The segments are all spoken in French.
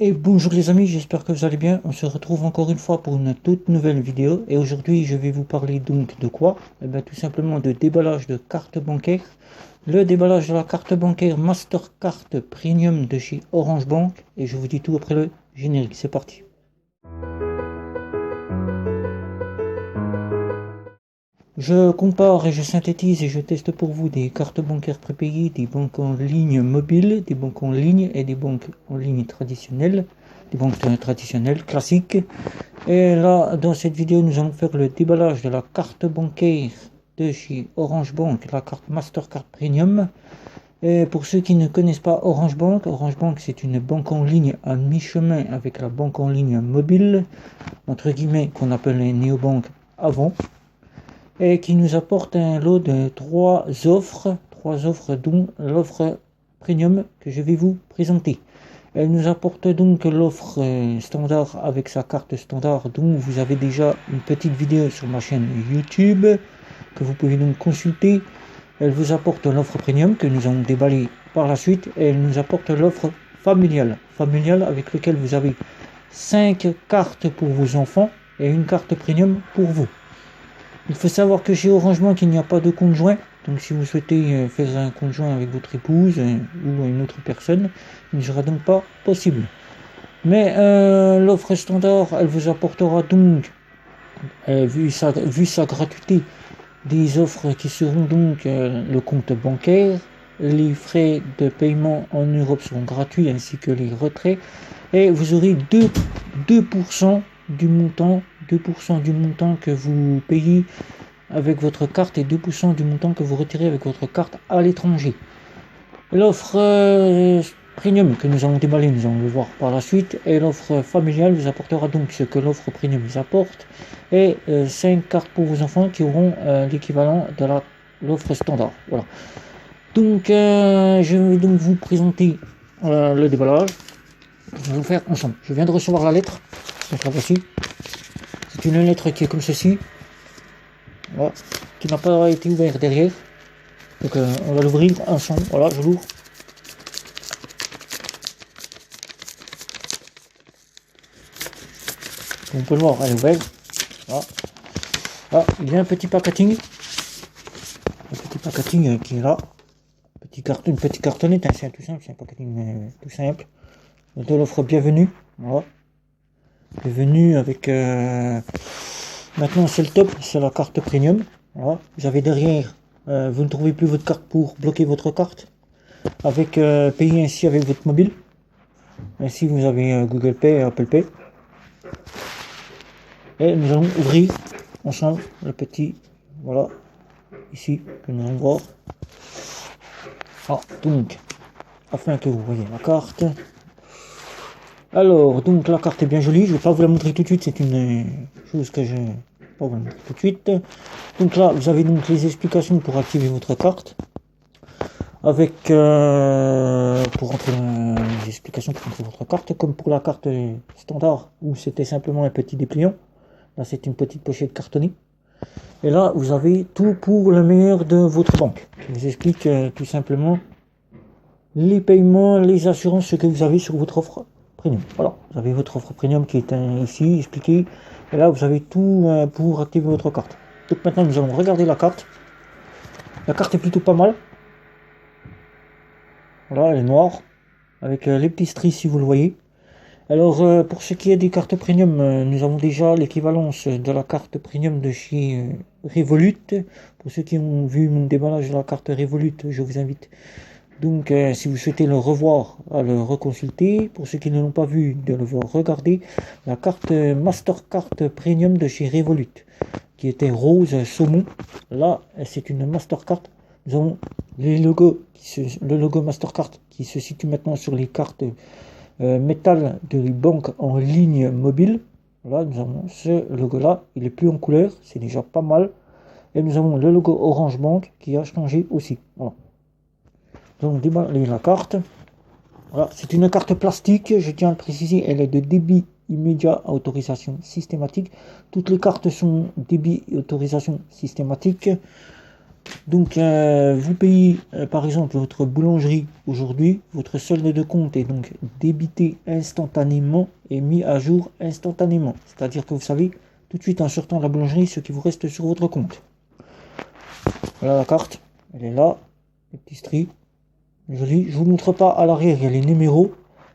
Et bonjour les amis, j'espère que vous allez bien. On se retrouve encore une fois pour une toute nouvelle vidéo. Et aujourd'hui, je vais vous parler donc de quoi? Eh bien, tout simplement de déballage de carte bancaire. Le déballage de la carte bancaire Mastercard Premium de chez Orange Bank. Et je vous dis tout après le générique. C'est parti. Je compare et je synthétise et je teste pour vous des cartes bancaires prépayées, des banques en ligne mobiles, des banques en ligne et des banques en ligne traditionnelles, des banques traditionnelles classiques. Et là, dans cette vidéo, nous allons faire le déballage de la carte bancaire de chez Orange Bank, la carte Mastercard Premium. Et pour ceux qui ne connaissent pas Orange Bank c'est une banque en ligne à mi-chemin avec la banque en ligne mobile, entre guillemets, qu'on appelle les néobanques avant, et qui nous apporte un lot de trois offres dont l'offre premium que je vais vous présenter. Elle nous apporte donc l'offre standard avec sa carte standard dont vous avez déjà une petite vidéo sur ma chaîne YouTube que vous pouvez donc consulter. Elle vous apporte l'offre premium que nous allons déballer par la suite et elle nous apporte l'offre familiale avec laquelle vous avez 5 cartes pour vos enfants et une carte premium pour vous. Il faut savoir que chez Orange Bank, il n'y a pas de compte joint. Donc si vous souhaitez faire un compte joint avec votre épouse ou une autre personne, il ne sera donc pas possible. Mais l'offre standard, elle vous apportera donc, vu sa gratuité, des offres qui seront donc le compte bancaire, les frais de paiement en Europe seront gratuits ainsi que les retraits. Et vous aurez 2% du montant que vous payez avec votre carte et 2% du montant que vous retirez avec votre carte à l'étranger. L'offre premium que nous allons déballer, nous allons le voir par la suite, et l'offre familiale vous apportera donc ce que l'offre premium vous apporte, et 5 cartes pour vos enfants qui auront l'équivalent de l'offre standard. Voilà. Donc je vais donc vous présenter le déballage. Nous allons faire ensemble. Je viens de recevoir la lettre, donc la voici. C'est une lettre qui est comme ceci, voilà, qui n'a pas été ouverte derrière. Donc on va l'ouvrir ensemble. Voilà, je l'ouvre. On peut le voir, elle est ouverte. Voilà. Ah, il y a un petit packaging. Un petit packaging qui est là. Une petite cartonnette, hein, c'est tout simple, c'est un packaging tout simple. De l'offre bienvenue. Voilà. Bienvenue avec maintenant c'est le top, c'est la carte premium. Voilà. Vous avez derrière, vous ne trouvez plus votre carte pour bloquer votre carte. Avec payer ainsi avec votre mobile. Ainsi vous avez Google Pay et Apple Pay. Et nous allons ouvrir ensemble le petit, voilà, ici que nous allons voir. Ah, donc, afin que vous voyez la carte. Alors, donc la carte est bien jolie, je ne vais pas vous la montrer tout de suite, c'est une chose que je ne vais pas vous la montrer tout de suite. Donc là, vous avez donc les explications pour activer votre carte. Avec, pour entrer les explications pour entrer votre carte, comme pour la carte standard, où c'était simplement un petit dépliant. Là, c'est une petite pochette cartonnée. Et là, vous avez tout pour le meilleur de votre banque. Je vous explique tout simplement les paiements, les assurances, ce que vous avez sur votre offre premium. Voilà, vous avez votre offre premium qui est ici expliqué. Et là, vous avez tout pour activer votre carte. Donc maintenant, nous allons regarder la carte. La carte est plutôt pas mal. Voilà, elle est noire, avec les petits stries si vous le voyez. Alors, pour ce qui est des cartes premium, nous avons déjà l'équivalence de la carte premium de chez Revolut. Pour ceux qui ont vu mon déballage de la carte Revolut, je vous invite donc, si vous souhaitez le revoir, à le reconsulter. Pour ceux qui ne l'ont pas vu, de le voir, regardez la carte Mastercard Premium de chez Revolut, qui était rose saumon. Là, c'est une Mastercard. Nous avons le logo Mastercard qui se situe maintenant sur les cartes métal de banque en ligne mobile. Là, nous avons ce logo-là. Il est plus en couleur, c'est déjà pas mal. Et nous avons le logo Orange Bank qui a changé aussi. Voilà. Donc déballer la carte. Voilà, c'est une carte plastique, je tiens à le préciser, elle est de débit immédiat à autorisation systématique. Toutes les cartes sont débit et autorisation systématique. Donc vous payez par exemple votre boulangerie aujourd'hui, votre solde de compte est donc débité instantanément et mis à jour instantanément. C'est-à-dire que vous savez tout de suite en sortant de la boulangerie ce qui vous reste sur votre compte. Voilà la carte, elle est là, les petits stries, joli. Je vous montre pas à l'arrière, il y a les numéros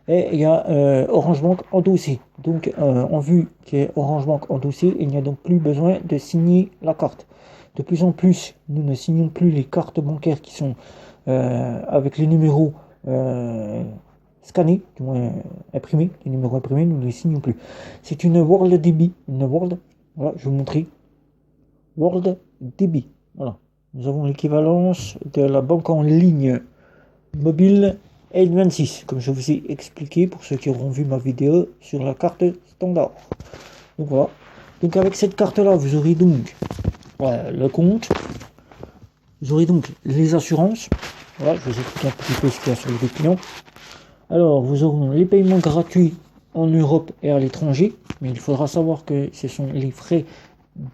et il y a Orange Bank endossé. Donc en vue qu'il y ait Orange Bank endossé, il n'y a donc plus besoin de signer la carte. De plus en plus, nous ne signons plus les cartes bancaires qui sont avec les numéros scannés, du moins imprimés, les numéros imprimés, nous ne les signons plus. C'est une World DB, voilà, je vais vous montrer, World DB, voilà. Nous avons l'équivalence de la banque en ligne mobile N26, comme je vous ai expliqué pour ceux qui auront vu ma vidéo sur la carte standard. Donc voilà. Donc avec cette carte-là, vous aurez donc le compte, vous aurez donc les assurances. Voilà, je vous explique un petit peu ce qu'il y a sur les clients. Alors, vous aurez les paiements gratuits en Europe et à l'étranger, mais il faudra savoir que ce sont les frais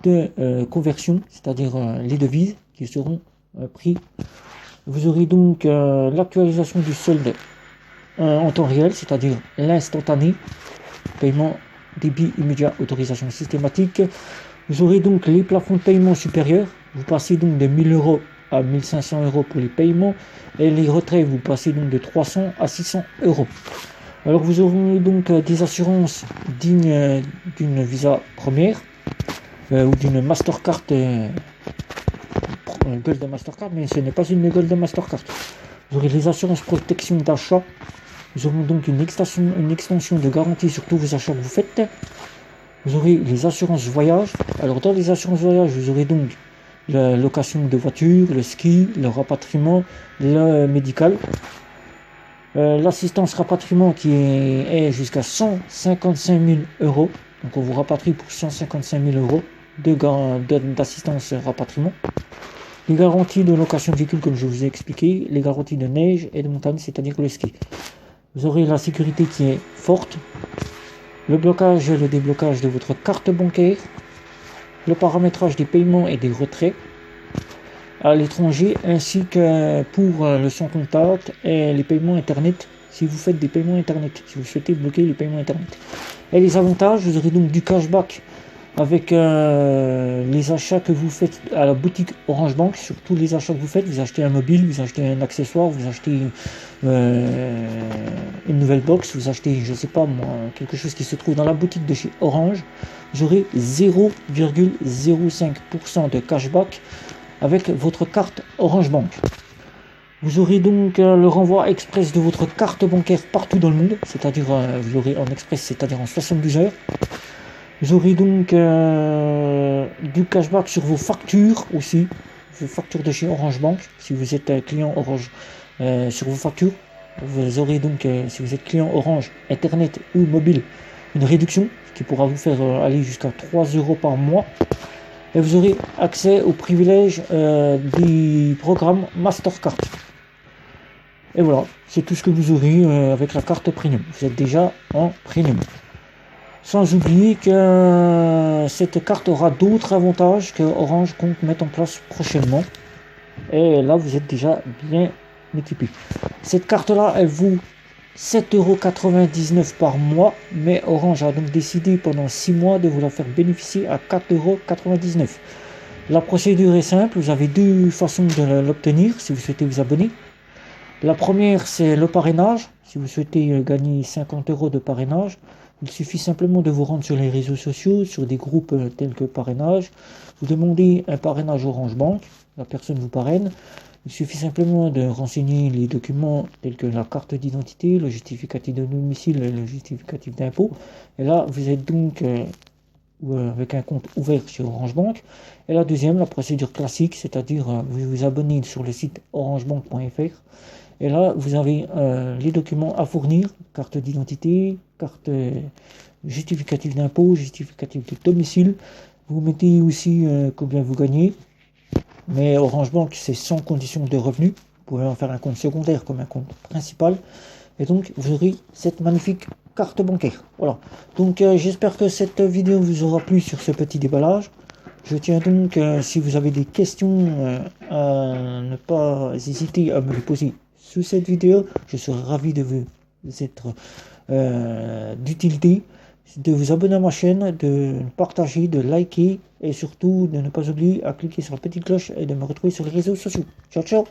de conversion, c'est-à-dire les devises qui seront pris. Vous aurez donc l'actualisation du solde en temps réel, c'est-à-dire l'instantané, paiement, débit immédiat, autorisation systématique. Vous aurez donc les plafonds de paiement supérieurs. Vous passez donc de 1000 € à 1500 € pour les paiements. Et les retraits, vous passez donc de 300 à 600 €. Alors vous aurez donc des assurances dignes d'une Visa première ou d'une Mastercard, Gold Mastercard, mais ce n'est pas une Gold Mastercard. Vous aurez les assurances protection d'achat. Vous aurez donc une extension de garantie sur tous vos achats que vous faites. Vous aurez les assurances voyage. Alors dans les assurances voyage, vous aurez donc la location de voiture, le ski, le rapatriement, le médical. L'assistance rapatriement qui est jusqu'à 155 000 €. Donc on vous rapatrie pour 155 000 € d'assistance rapatriement. Les garanties de location de véhicule, comme je vous ai expliqué. Les garanties de neige et de montagne, c'est-à-dire le ski. Vous aurez la sécurité qui est forte. Le blocage et le déblocage de votre carte bancaire. Le paramétrage des paiements et des retraits à l'étranger, ainsi que pour le sans contact et les paiements internet, si vous faites des paiements internet, si vous souhaitez bloquer les paiements internet. Et les avantages, vous aurez donc du cashback avec les achats que vous faites à la boutique Orange Bank. Sur tous les achats que vous faites, vous achetez un mobile, vous achetez un accessoire, vous achetez une nouvelle box, vous achetez, je sais pas moi, quelque chose qui se trouve dans la boutique de chez Orange, vous aurez 0,05% de cashback avec votre carte Orange Bank. Vous aurez donc le renvoi express de votre carte bancaire partout dans le monde, c'est-à-dire vous l'aurez en express, c'est-à-dire en 72 heures. Vous aurez donc du cashback sur vos factures aussi, vos factures de chez Orange Bank. Si vous êtes client Orange sur vos factures, vous aurez donc, si vous êtes client Orange, Internet ou mobile, une réduction qui pourra vous faire aller jusqu'à 3 € par mois. Et vous aurez accès aux privilèges des programmes Mastercard. Et voilà, c'est tout ce que vous aurez avec la carte Premium. Vous êtes déjà en Premium. Sans oublier que cette carte aura d'autres avantages que Orange compte mettre en place prochainement. Et là, vous êtes déjà bien équipé. Cette carte-là, elle vaut 7,99 € par mois, mais Orange a donc décidé pendant 6 mois de vous la faire bénéficier à 4,99 €. La procédure est simple, vous avez deux façons de l'obtenir si vous souhaitez vous abonner. La première, c'est le parrainage. Si vous souhaitez gagner 50 € de parrainage, il suffit simplement de vous rendre sur les réseaux sociaux, sur des groupes tels que parrainage. Vous demandez un parrainage Orange Bank, la personne vous parraine. Il suffit simplement de renseigner les documents tels que la carte d'identité, le justificatif de domicile et le justificatif d'impôt. Et là, vous êtes donc avec un compte ouvert sur Orange Bank. Et la deuxième, la procédure classique, c'est-à-dire vous vous abonnez sur le site orangebank.fr. Et là, vous avez les documents à fournir, carte d'identité, carte justificatif d'impôt, justificatif de domicile. Vous mettez aussi combien vous gagnez. Mais Orange Bank, c'est sans condition de revenu. Vous pouvez en faire un compte secondaire comme un compte principal. Et donc, vous aurez cette magnifique carte bancaire. Voilà. Donc, j'espère que cette vidéo vous aura plu sur ce petit déballage. Je tiens donc, si vous avez des questions, à ne pas hésiter à me les poser sous cette vidéo. Je serai ravi de vous être d'utilité, de vous abonner à ma chaîne, de partager, de liker et surtout de ne pas oublier à cliquer sur la petite cloche et de me retrouver sur les réseaux sociaux. Ciao ciao!